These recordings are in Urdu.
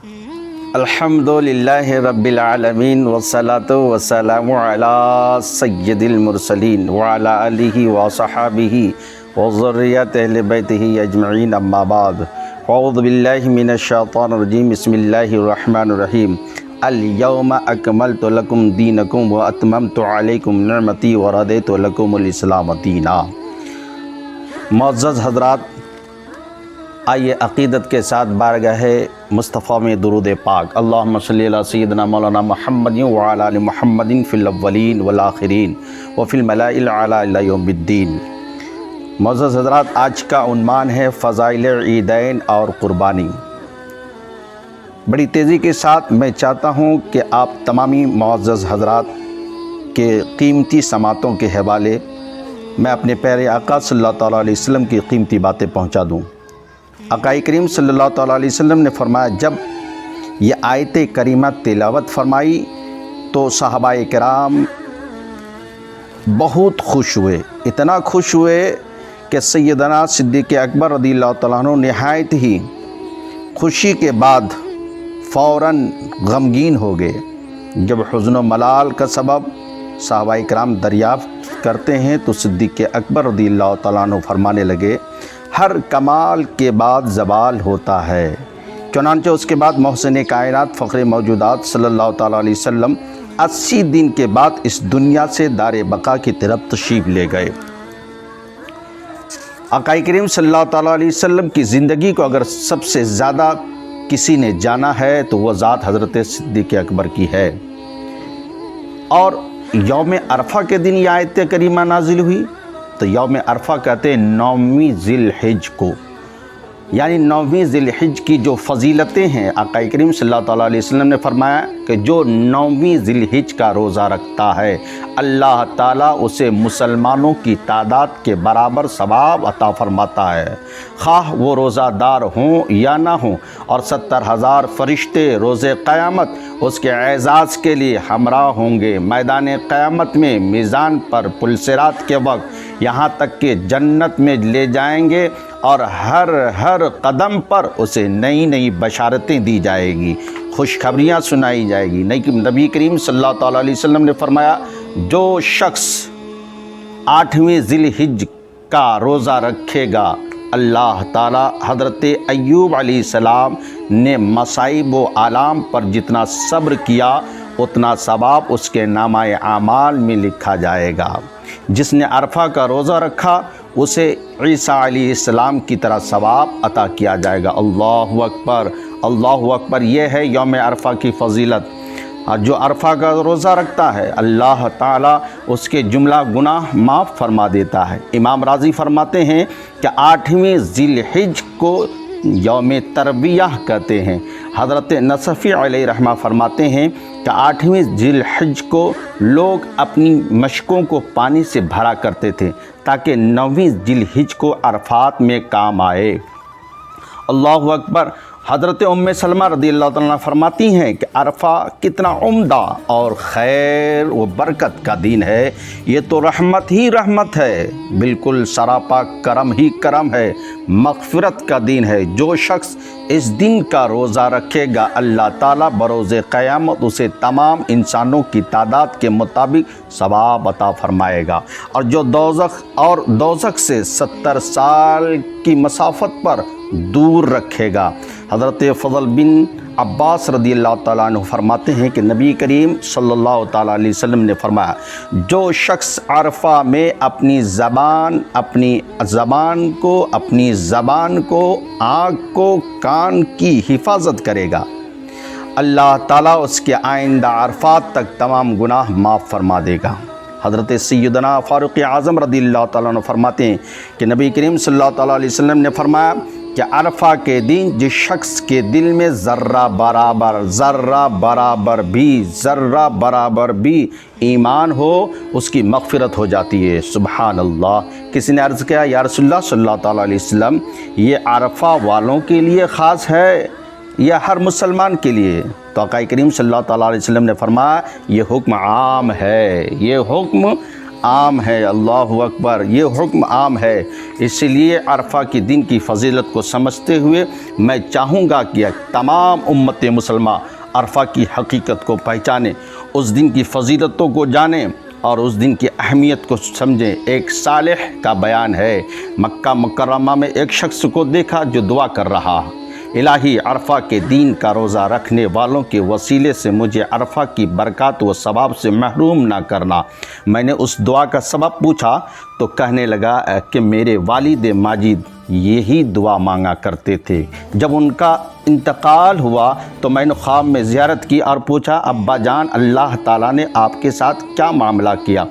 الحمدللہ رب العالمین والصلاة والسلام علی سید المرسلین وعلی آلہ وصحابہ وذریۃ اہل بیتہ اجمعین اما بعد اعوذ باللہ من الشیطان الرجیم بسم اللہ الرحمن الرحیم الیوم اکملت لکم دینکم واتممت علیکم نعمتی ورضیت لکم الاسلام دینا۔ معزز حضرات، آئیے عقیدت کے ساتھ بارگاہ مصطفیٰ میں درود پاک اللہم صلی علی سیدنا مولانا محمد وعلی آل محمد فی الاولین والآخرین وفی الملائ الاعلی الی یوم الدین۔ معزز حضرات، آج کا عنوان ہے فضائل عیدین اور قربانی۔ بڑی تیزی کے ساتھ میں چاہتا ہوں کہ آپ تمامی معزز حضرات کے قیمتی سماعتوں کے حوالے میں اپنے پیارے آقا صلی اللہ تعالیٰ علیہ وسلم کی قیمتی باتیں پہنچا دوں۔ آقا کریم صلی اللہ تعالیٰ علیہ وسلم نے فرمایا، جب یہ آیت کریمہ تلاوت فرمائی تو صحابہ کرام بہت خوش ہوئے، اتنا خوش ہوئے کہ سیدنا صدیق اکبر رضی اللہ تعالیٰ عنہ نہایت ہی خوشی کے بعد فوراً غمگین ہو گئے۔ جب حزن و ملال کا سبب صحابہ کرام دریافت کرتے ہیں تو صدیق اکبر رضی اللہ تعالیٰ عنہ فرمانے لگے، ہر کمال کے بعد زوال ہوتا ہے۔ چنانچہ اس کے بعد محسن کائنات فخر موجودات صلی اللہ تعالیٰ علیہ وسلم 80 دن کے بعد اس دنیا سے دار بقا کی طرف تشریف لے گئے۔ آقا کریم صلی اللہ تعالیٰ علیہ وسلم کی زندگی کو اگر سب سے زیادہ کسی نے جانا ہے تو وہ ذات حضرت صدیق اکبر کی ہے۔ اور یوم عرفہ کے دن یہ آیت کریمہ نازل ہوئی تو یوم عرفہ کہتے ہیں 9ویں ذی الحج کو، یعنی 9ویں ذی الحج کی جو فضیلتیں ہیں، آقا کریم صلی اللہ تعالیٰ علیہ وسلم نے فرمایا کہ جو 9ویں ذی الحج کا روزہ رکھتا ہے اللہ تعالیٰ اسے مسلمانوں کی تعداد کے برابر ثواب عطا فرماتا ہے، خواہ وہ روزہ دار ہوں یا نہ ہوں، اور 70,000 فرشتے روز قیامت اس کے اعزاز کے لیے ہمراہ ہوں گے میدان قیامت میں، میزان پر پل صراط کے وقت، یہاں تک کہ جنت میں لے جائیں گے اور ہر قدم پر اسے نئی نئی بشارتیں دی جائے گی، خوشخبریاں سنائی جائے گی۔ نبی کریم صلی اللہ تعالیٰ علیہ وسلم نے فرمایا، جو شخص 8ویں ذی الحج کا روزہ رکھے گا اللہ تعالیٰ حضرت ایوب علیہ السلام نے مصائب و آلام پر جتنا صبر کیا اتنا ثواب اس کے نامہ اعمال میں لکھا جائے گا۔ جس نے عرفہ کا روزہ رکھا اسے عیسیٰ علیہ السلام کی طرح ثواب عطا کیا جائے گا۔ اللہ اکبر، اللہ اکبر۔ یہ ہے یوم عرفہ کی فضیلت۔ جو عرفہ کا روزہ رکھتا ہے اللہ تعالیٰ اس کے جملہ گناہ معاف فرما دیتا ہے۔ امام راضی فرماتے ہیں کہ 8ویں ذی الحج کو یوم ترویہ کہتے ہیں۔ حضرت نصفی علیہ رحمہ فرماتے ہیں کہ 8ویں ذی الحج کو لوگ اپنی مشکوں کو پانی سے بھرا کرتے تھے تاکہ 9ویں ذی الحج کو عرفات میں کام آئے۔ اللہ اکبر۔ حضرت ام سلمہ رضی اللہ عنہا فرماتی ہیں کہ عرفہ کتنا عمدہ اور خیر و برکت کا دن ہے، یہ تو رحمت ہی رحمت ہے، بالکل سراپا کرم ہی کرم ہے، مغفرت کا دن ہے۔ جو شخص اس دن کا روزہ رکھے گا اللہ تعالیٰ بروز قیامت اسے تمام انسانوں کی تعداد کے مطابق ثواب عطا فرمائے گا، اور جو دوزخ سے 70 سال کی مسافت پر دور رکھے گا۔ حضرت فضل بن عباس رضی اللہ تعالیٰ عنہ فرماتے ہیں کہ نبی کریم صلی اللہ تعالیٰ علیہ وسلم نے فرمایا، جو شخص عرفہ میں اپنی زبان کو، آنکھ کو، کان کی حفاظت کرے گا اللہ تعالیٰ اس کے آئندہ عرفات تک تمام گناہ معاف فرما دے گا۔ حضرت سیدنا فاروق اعظم رضی اللہ تعالیٰ عنہ فرماتے ہیں کہ نبی کریم صلی اللہ تعالیٰ علیہ وسلم نے فرمایا کہ عرفہ کے دن جس شخص کے دل میں ذرہ برابر بھی ایمان ہو اس کی مغفرت ہو جاتی ہے۔ سبحان اللہ۔ کسی نے عرض کیا، یا رسول اللہ صلی اللہ تعالیٰ علیہ وسلم یہ عرفہ والوں کے لیے خاص ہے یا ہر مسلمان کے لیے؟ تو آقا کریم صلی اللہ تعالیٰ علیہ وسلم نے فرمایا، یہ حکم عام ہے، یہ حکم عام ہے، اللہ اکبر، یہ حکم عام ہے۔ اس لیے عرفہ کے دن کی فضیلت کو سمجھتے ہوئے میں چاہوں گا کہ تمام امت مسلمہ عرفہ کی حقیقت کو پہچانیں، اس دن کی فضیلتوں کو جانیں اور اس دن کی اہمیت کو سمجھیں۔ ایک صالح کا بیان ہے، مکہ مکرمہ میں ایک شخص کو دیکھا جو دعا کر رہا، الہی عرفہ کے دین کا روزہ رکھنے والوں کے وسیلے سے مجھے عرفہ کی برکات و ثواب سے محروم نہ کرنا۔ میں نے اس دعا کا سبب پوچھا تو کہنے لگا کہ میرے والد ماجد یہی دعا مانگا کرتے تھے۔ جب ان کا انتقال ہوا تو میں نے خواب میں زیارت کی اور پوچھا، ابا جان اللہ تعالیٰ نے آپ کے ساتھ کیا معاملہ کیا؟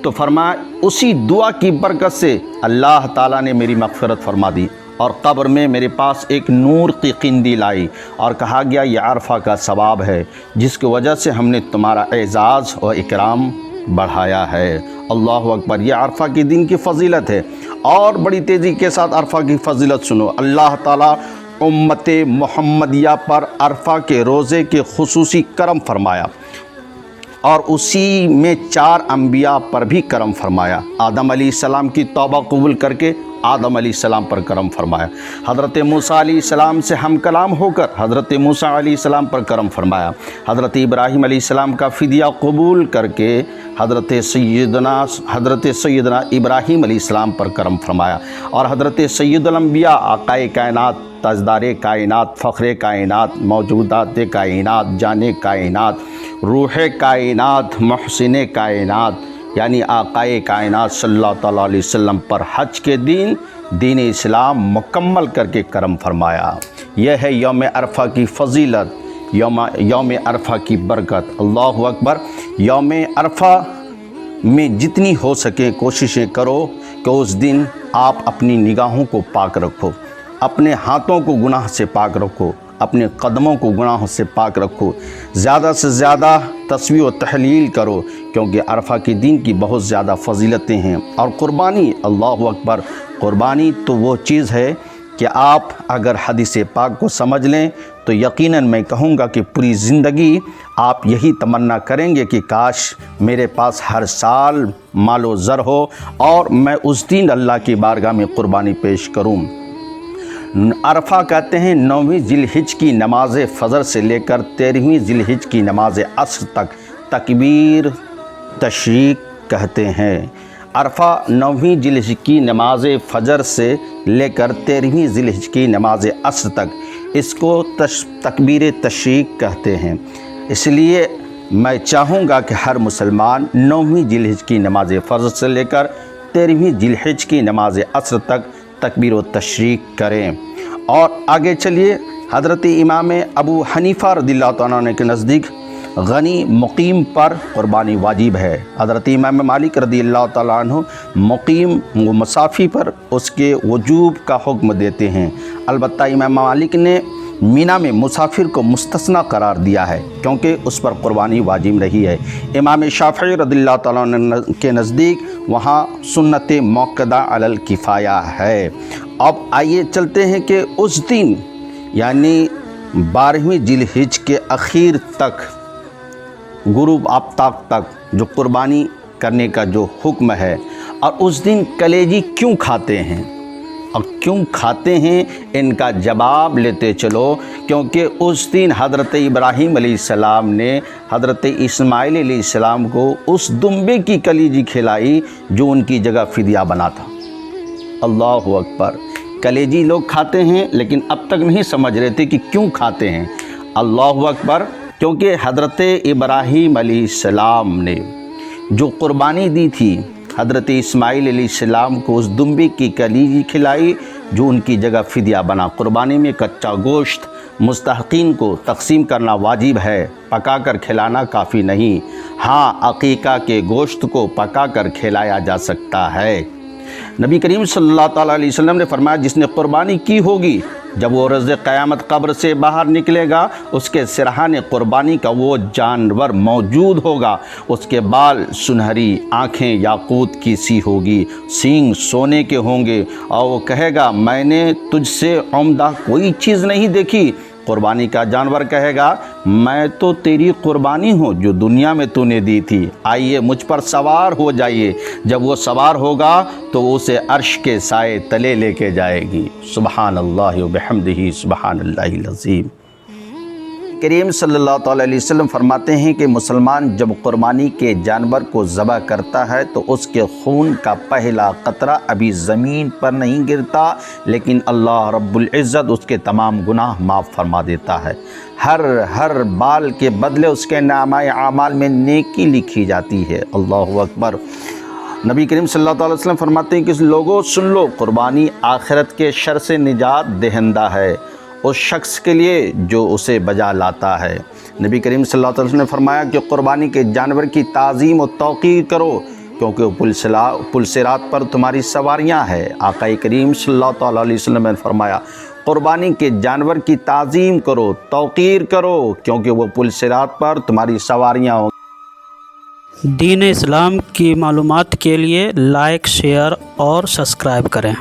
تو فرمایا اسی دعا کی برکت سے اللہ تعالیٰ نے میری مغفرت فرما دی، اور قبر میں میرے پاس ایک نور کی قندیل آئی اور کہا گیا یہ عرفہ کا ثواب ہے جس کی وجہ سے ہم نے تمہارا اعزاز و اکرام بڑھایا ہے۔ اللہ اکبر، یہ عرفہ کے دن کی فضیلت ہے۔ اور بڑی تیزی کے ساتھ عرفہ کی فضیلت سنو۔ اللہ تعالیٰ امت محمدیہ پر عرفہ کے روزے کے خصوصی کرم فرمایا، اور اسی میں 4 انبیاء پر بھی کرم فرمایا۔ آدم علیہ السلام کی توبہ قبول کر کے آدم علیہ السلام پر کرم فرمایا، حضرت موسیٰ علیہ السلام سے ہم کلام ہو کر حضرت موسیٰ علیہ السلام پر کرم فرمایا، حضرت ابراہیم علیہ السلام کا فدیہ قبول کر کے حضرت سیدنا ابراہیم علیہ السلام پر کرم فرمایا، اور حضرت سید الانبیاء آقائے کائنات، تاجدار کائنات، فخر کائنات، موجودات کائنات، جان کائنات، روح کائنات، محسن کائنات یعنی آقائے کائنات صلی اللہ تعالیٰ علیہ وسلم پر حج کے دن دین اسلام مکمل کر کے کرم فرمایا۔ یہ ہے یوم عرفہ کی فضیلت، یوم عرفہ کی برکت۔ اللہ اکبر۔ یوم عرفہ میں جتنی ہو سکے کوششیں کرو کہ اس دن آپ اپنی نگاہوں کو پاک رکھو، اپنے ہاتھوں کو گناہ سے پاک رکھو، اپنے قدموں کو گناہوں سے پاک رکھو، زیادہ سے زیادہ تسبیح و تحلیل کرو، کیونکہ عرفہ کے دن کی بہت زیادہ فضیلتیں ہیں۔ اور قربانی، اللہ اکبر، قربانی تو وہ چیز ہے کہ آپ اگر حدیث پاک کو سمجھ لیں تو یقیناً میں کہوں گا کہ پوری زندگی آپ یہی تمنا کریں گے کہ کاش میرے پاس ہر سال مال و زر ہو اور میں اس دن اللہ کی بارگاہ میں قربانی پیش کروں۔ عرفہ کہتے ہیں 9ویں ذی الحجہ کی نماز فجر سے لے کر 13ویں ذی الحجہ کی نماز عصر تک تکبیر تشریق کہتے ہیں۔ عرفہ 9ویں ذی الحجہ کی نماز فجر سے لے کر 13ویں ذی الحجہ کی نماز عصر تک اس کو تکبیر تشریق کہتے ہیں۔ اس لیے میں چاہوں گا کہ ہر مسلمان 9ویں ذی الحجہ کی نماز فجر سے لے کر 13ویں ذی الحجہ کی نماز عصر تک تکبیر و تشریق کریں۔ اور آگے چلیے، حضرت امام ابو حنیفہ رضی اللہ تعالیٰ عنہ کے نزدیک غنی مقیم پر قربانی واجب ہے۔ حضرت امام مالک رضی اللہ تعالیٰ عنہ مقیم و مسافر پر اس کے وجوب کا حکم دیتے ہیں۔ البتہ امام مالک نے مینا میں مسافر کو مستثنی قرار دیا ہے کیونکہ اس پر قربانی واجب نہیں ہے۔ امام شافعی رضی اللہ تعالیٰ عنہ کے نزدیک وہاں سنت موقدہ علی الکفایہ ہے۔ اب آئیے چلتے ہیں کہ اس دن یعنی 12ویں ذی الحجہ کے اخیر تک، غروب آفتاب تک جو قربانی کرنے کا جو حکم ہے، اور اس دن کلیجی کیوں کھاتے ہیں اور کیوں کھاتے ہیں ان کا جواب لیتے چلو، کیونکہ اس دن حضرت ابراہیم علیہ السلام نے حضرت اسماعیل علیہ السلام کو اس دمبے کی کلیجی کھلائی جو ان کی جگہ فدیہ بنا تھا۔ اللہ اکبر۔ کلیجی لوگ کھاتے ہیں لیکن اب تک نہیں سمجھ رہے تھے کہ کیوں کھاتے ہیں۔ اللہ اکبر۔ کیونکہ حضرت ابراہیم علیہ السلام نے جو قربانی دی تھی حضرت اسماعیل علیہ السلام کو اس دمبے کی کلیجی کھلائی جو ان کی جگہ فدیہ بنا۔ قربانی میں کچا گوشت مستحقین کو تقسیم کرنا واجب ہے، پکا کر کھلانا کافی نہیں۔ ہاں، عقیقہ کے گوشت کو پکا کر کھلایا جا سکتا ہے۔ نبی کریم صلی اللہ تعالیٰ علیہ وسلم نے فرمایا جس نے قربانی کی ہوگی جب وہ روز قیامت قبر سے باہر نکلے گا اس کے سرحان قربانی کا وہ جانور موجود ہوگا، اس کے بال سنہری، آنکھیں یاقوت کی سی ہوگی، سینگ سونے کے ہوں گے، اور وہ کہے گا میں نے تجھ سے عمدہ کوئی چیز نہیں دیکھی۔ قربانی کا جانور کہے گا میں تو تیری قربانی ہوں جو دنیا میں تو نے دی تھی، آئیے مجھ پر سوار ہو جائیے۔ جب وہ سوار ہوگا تو وہ اسے عرش کے سائے تلے لے کے جائے گی۔ سبحان اللہ و بحمدہ، سبحان اللہ العظیم۔ کریم صلی اللہ تعالیٰ علیہ وسلم فرماتے ہیں کہ مسلمان جب قربانی کے جانور کو ذبح کرتا ہے تو اس کے خون کا پہلا قطرہ ابھی زمین پر نہیں گرتا، لیکن اللہ رب العزت اس کے تمام گناہ معاف فرما دیتا ہے۔ ہر بال کے بدلے اس کے نامہ اعمال میں نیکی لکھی جاتی ہے۔ اللہ اکبر۔ نبی کریم صلی اللہ تعالیٰ وسلم فرماتے ہیں کہ لوگوں سن لو، قربانی آخرت کے شر سے نجات دہندہ ہے اس شخص کے لیے جو اسے بجا لاتا ہے۔ نبی کریم صلی اللہ علیہ وسلم نے فرمایا کہ قربانی کے جانور کی تعظیم و توقیر کرو کیونکہ وہ پل صراط پر تمہاری سواریاں ہیں۔ آقا کریم صلی اللہ تعالیٰ علیہ وسلم نے فرمایا قربانی کے جانور کی تعظیم کرو، توقیر کرو کیونکہ وہ پل صراط پر تمہاری سواریاں ہوں۔ دین اسلام کی معلومات کے لیے لائک، شیئر اور سبسکرائب کریں۔